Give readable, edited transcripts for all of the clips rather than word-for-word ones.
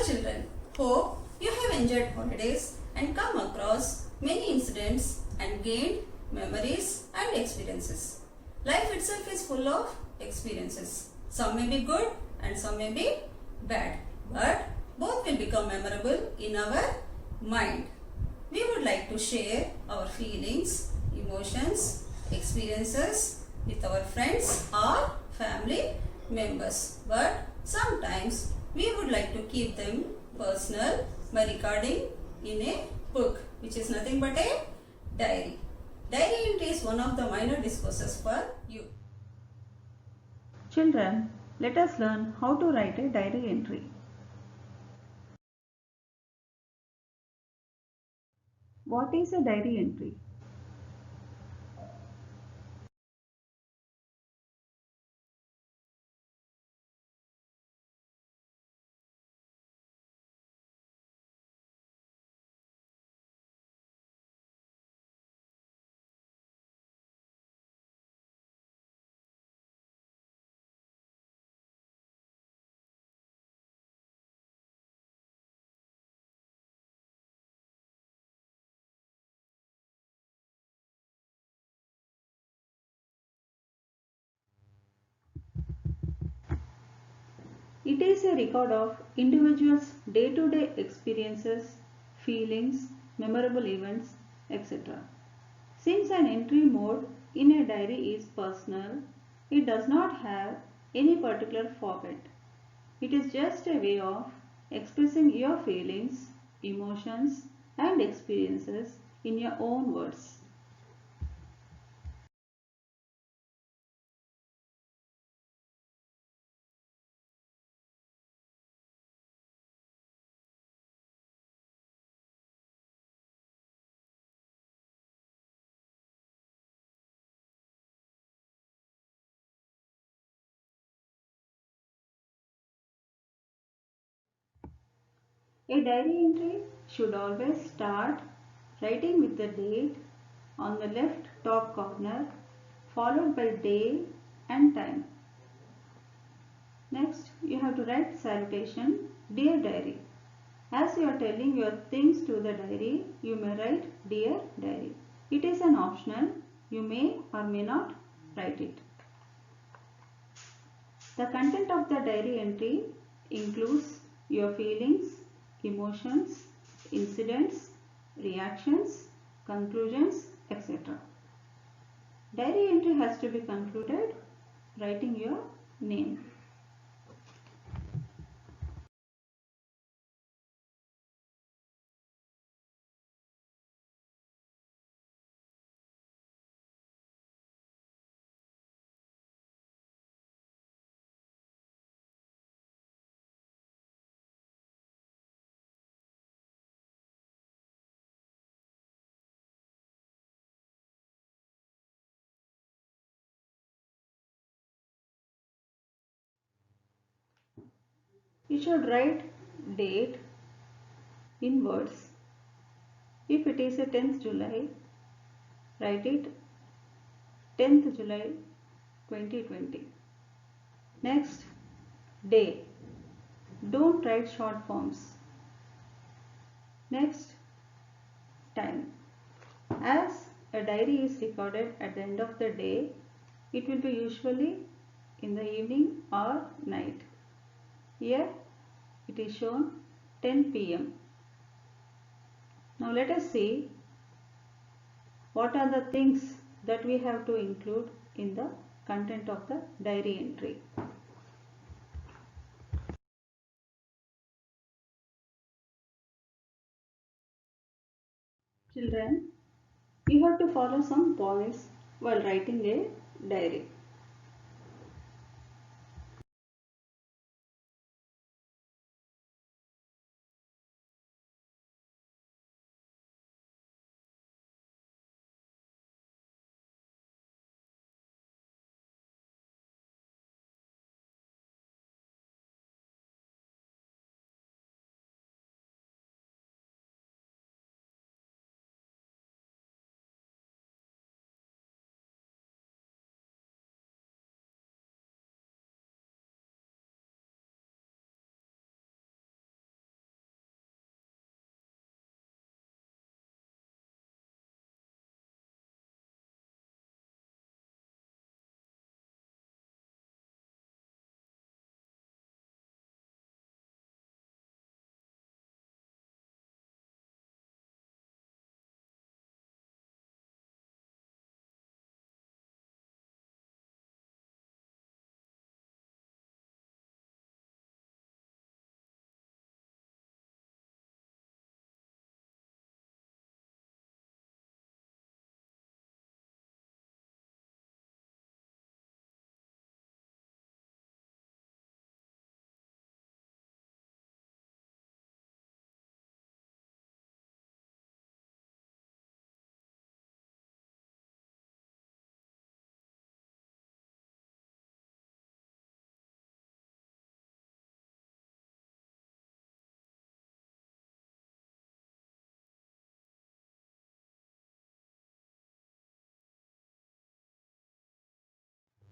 children, hope you have enjoyed holidays and come across many incidents and gained memories and experiences. Life itself is full of experiences. Some may be good and some may be bad, but both will become memorable in our mind. We would like to share our feelings, emotions, experiences with our friends or family members, but sometimes we would like to keep them personal by recording in a book, which is nothing but a diary. Diary entry is one of the minor discourses for you. Children, let us learn how to write a diary entry. What is a diary entry? It is a record of individuals' day-to-day experiences, feelings, memorable events, etc. Since an entry mode in a diary is personal, it does not have any particular format. It is just a way of expressing your feelings, emotions, and experiences in your own words. A diary entry should always start writing with the date on the left top corner, followed by day and time. Next, you have to write salutation, Dear Diary. As you are telling your things to the diary, you may write Dear Diary. It is an optional, you may or may not write it. The content of the diary entry includes your feelings, emotions, incidents, reactions, conclusions, etc. Diary entry has to be concluded writing your name. You should write date in words. If it is a 10th July, write it 10th July 2020. Next, day. Don't write short forms. Next, time. As a diary is recorded at the end of the day, it will be usually in the evening or night. Here it is shown 10 p.m. Now let us see what are the things that we have to include in the content of the diary entry. Children, you have to follow some points while writing a diary.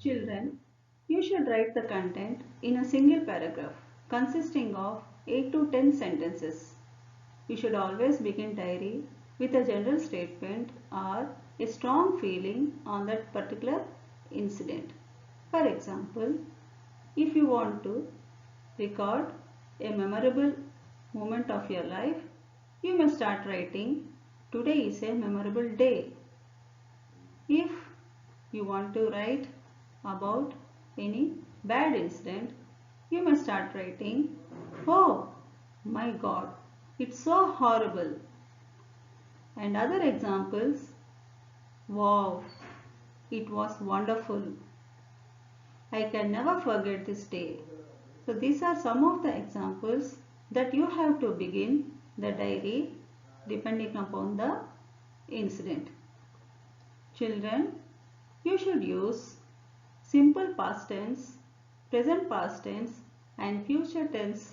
Children, you should write the content in a single paragraph consisting of 8 to 10 sentences. You should always begin diary with a general statement or a strong feeling on that particular incident. For example, if you want to record a memorable moment of your life, you may start writing, "Today is a memorable day." If you want to write about any bad incident, you may start writing, "Oh my God, it's so horrible." And other examples, "Wow, it was wonderful. I can never forget this day." So these are some of the examples that you have to begin the diary depending upon the incident. Children, you should use simple past tense, present past tense and future tense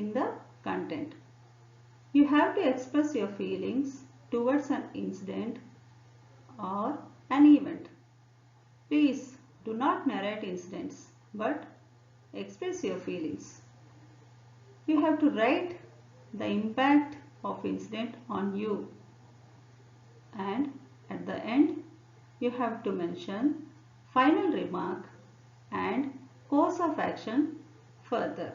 in the content. You have to express your feelings towards an incident or an event. Please do not narrate incidents but express your feelings. You have to write the impact of incident on you, and at the end you have to mention final remark and course of action further,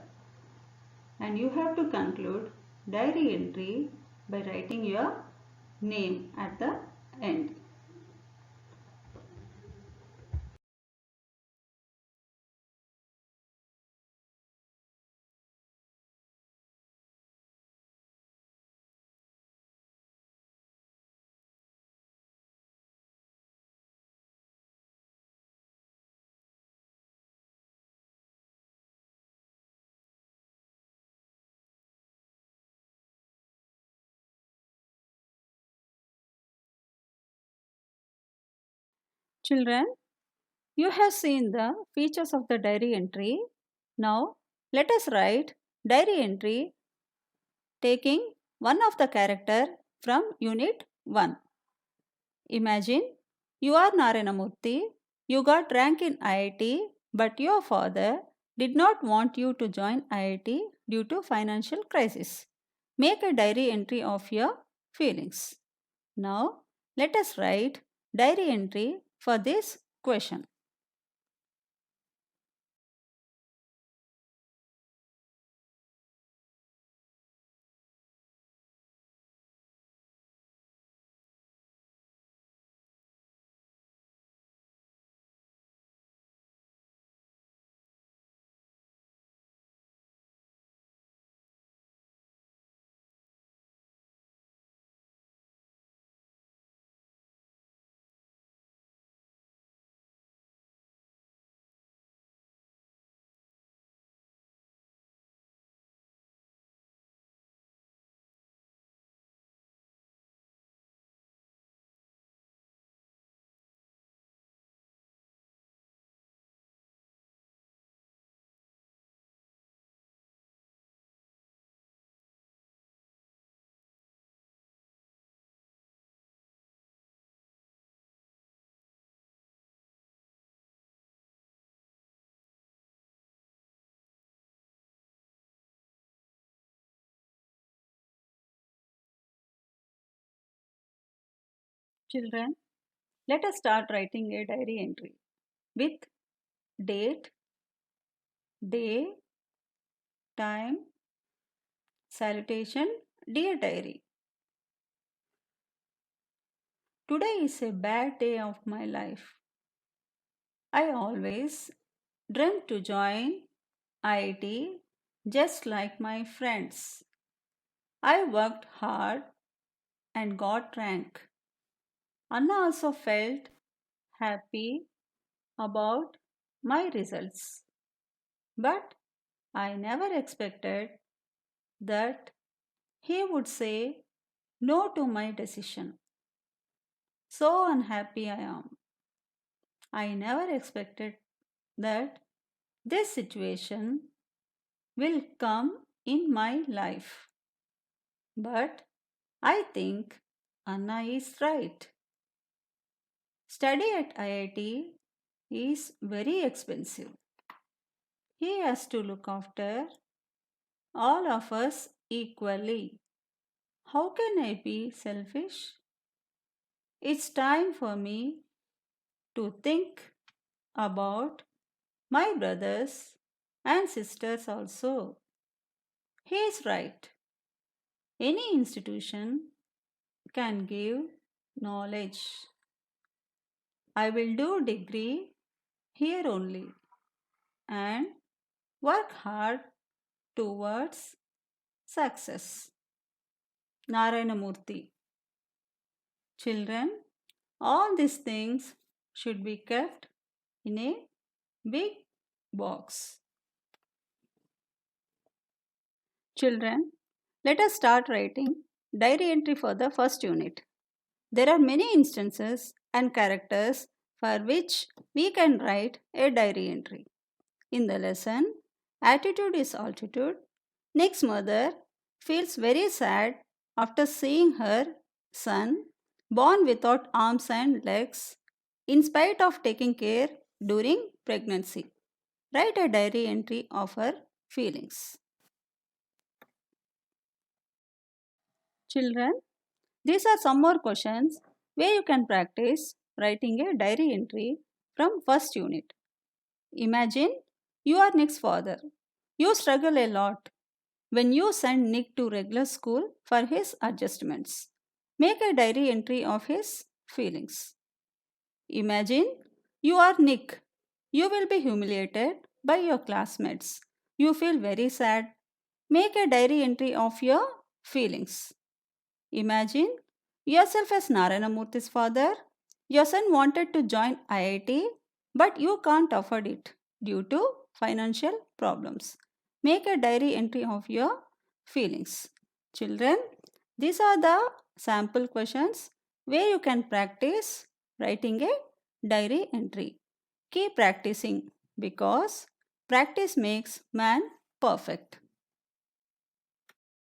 and you have to conclude diary entry by writing your name at the end. Children, you have seen the features of the diary entry. Now let us write diary entry taking one of the character from unit 1. Imagine you are Naranamurthy, you got rank in IIT, but your father did not want you to join IIT due to financial crisis. Make a diary entry of your feelings. Now let us write diary entry for this question. Children, let us start writing a diary entry with date, day, time, salutation, dear diary. Today is a bad day of my life. I always dreamt to join IIT just like my friends. I worked hard and got rank. Anna also felt happy about my results. But I never expected that he would say no to my decision. So unhappy I am. I never expected that this situation will come in my life. But I think Anna is right. Study at IIT is very expensive. He has to look after all of us equally. How can I be selfish? It's time for me to think about my brothers and sisters also. He is right. Any institution can give knowledge. I will do degree here only and work hard towards success. Narayanamurthy. Children, all these things should be kept in a big box. Children, let us start writing diary entry for the first unit. There are many instances and characters for which we can write a diary entry. In the lesson, attitude is altitude. Nick's mother feels very sad after seeing her son born without arms and legs in spite of taking care during pregnancy. Write a diary entry of her feelings. Children, these are some more questions where you can practice writing a diary entry from first unit. Imagine you are Nick's father. You struggle a lot when you send Nick to regular school for his adjustments. Make a diary entry of his feelings. Imagine you are Nick. You will be humiliated by your classmates. You feel very sad. Make a diary entry of your feelings. Imagine yourself as Narayanamurthy's father. Your son wanted to join IIT, but you can't afford it due to financial problems. Make a diary entry of your feelings. Children, these are the sample questions where you can practice writing a diary entry. Keep practicing because practice makes man perfect.